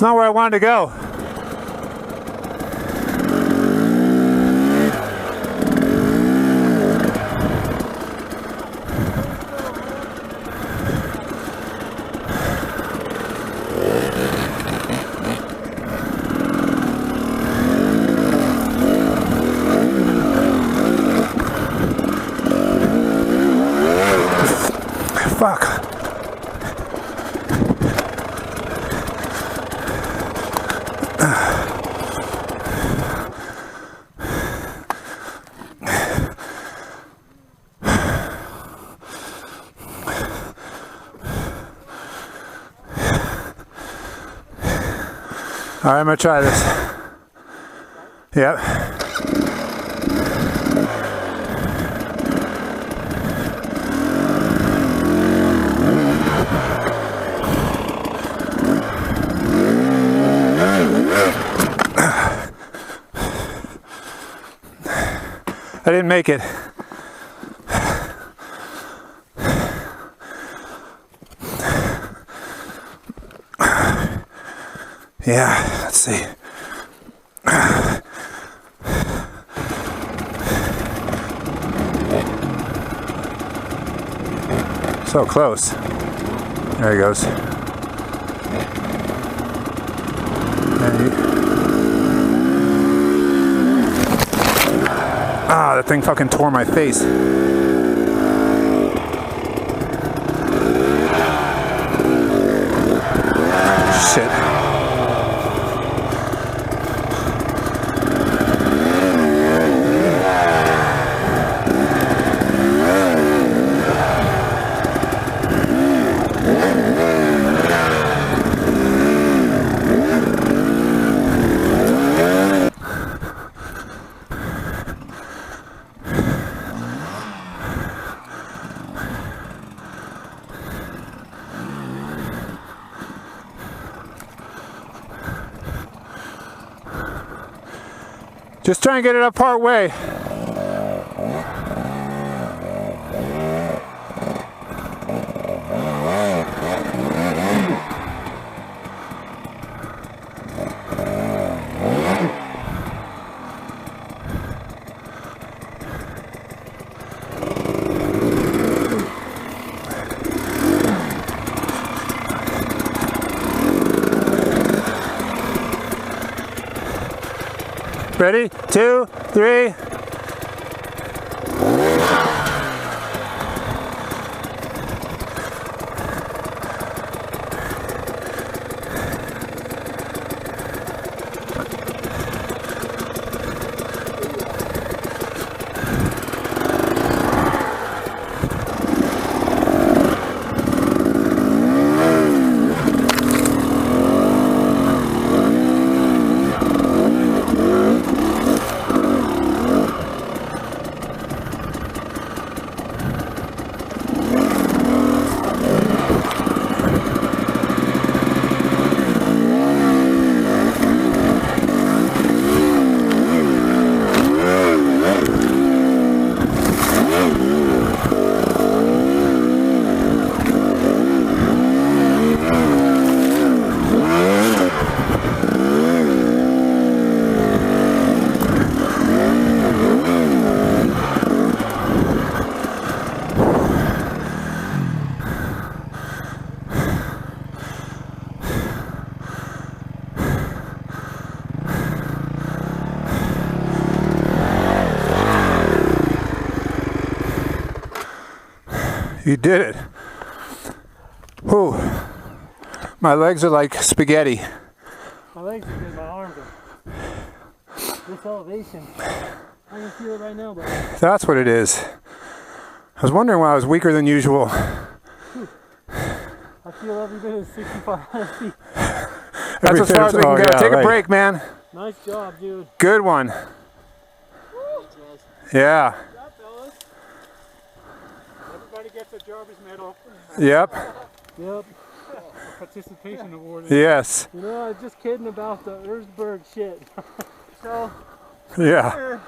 It's not where I wanted to go. Fuck. All right, I'm gonna try this. Yep. I didn't make it. Yeah, let's see. So close. There he goes. Ah, that thing fucking tore my face. Shit. Just try and get it up part way. Ready? 2, 3. You did it. Whew. My legs are like spaghetti. My legs are good, my arms are. This elevation. I can feel it right now, but That's what it is. I was wondering why I was weaker than usual. I feel every bit of 6,500 feet. That's as far as we can go. Take a break, man. Nice job, dude. Good one. Yeah. Good job, fellas. Everybody gets a Jarvis medal. Yep. Yep. A participation award. Yes. You know, I was just kidding about the Erzberg shit. So, Yeah.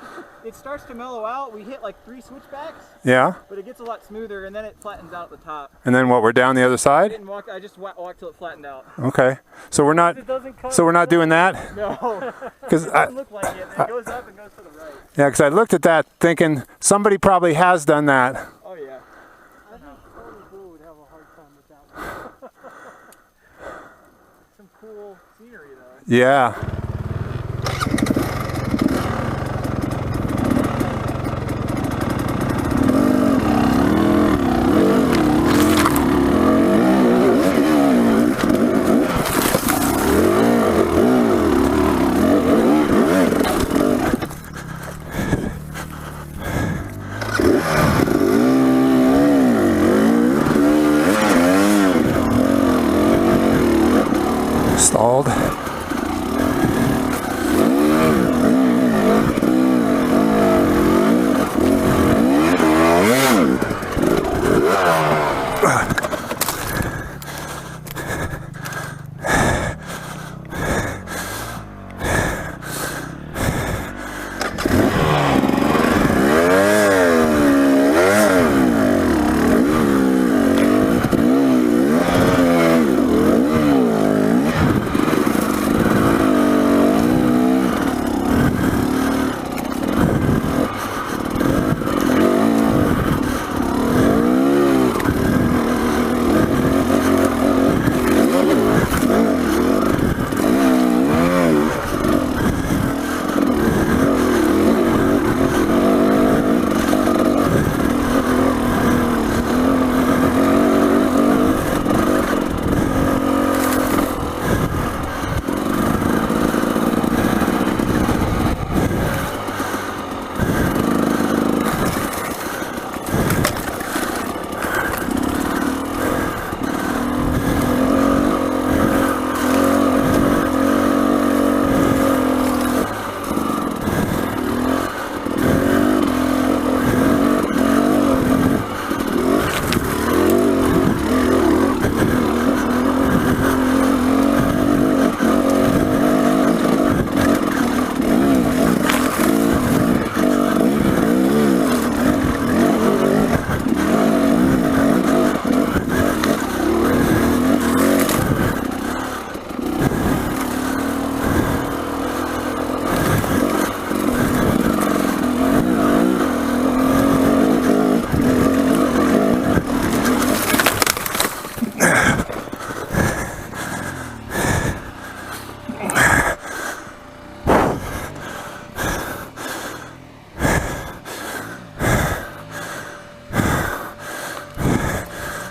It starts to mellow out. We hit like 3 switchbacks, Yeah. but it gets a lot smoother, and then it flattens out at the top. And then what? We're down the other I side. didn't walk. I just walked till it flattened out. Okay. So we're not. It doesn't cut. So we're not doing that. No, Because it doesn't look like it. And it goes up and goes to the right. yeah, because I looked at that thinking somebody probably has done that. Oh yeah. I think Tony Blue would have a hard time with that one. Some cool scenery though. Yeah. Stalled.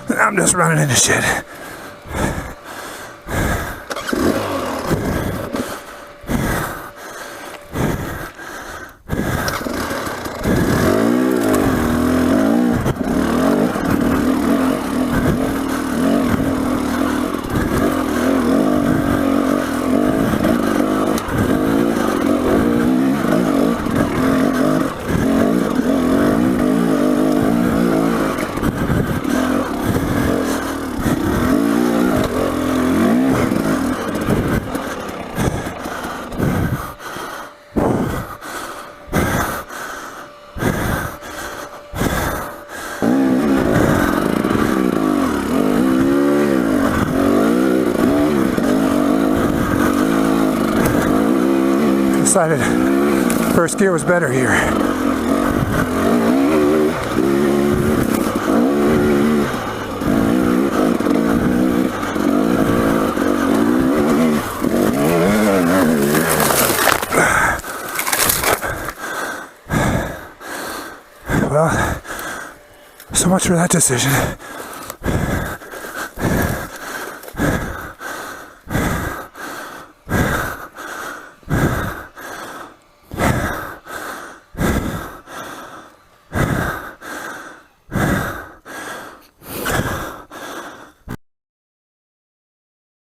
I'm just running into shit. Decided first gear was better here. Well, so much for that decision.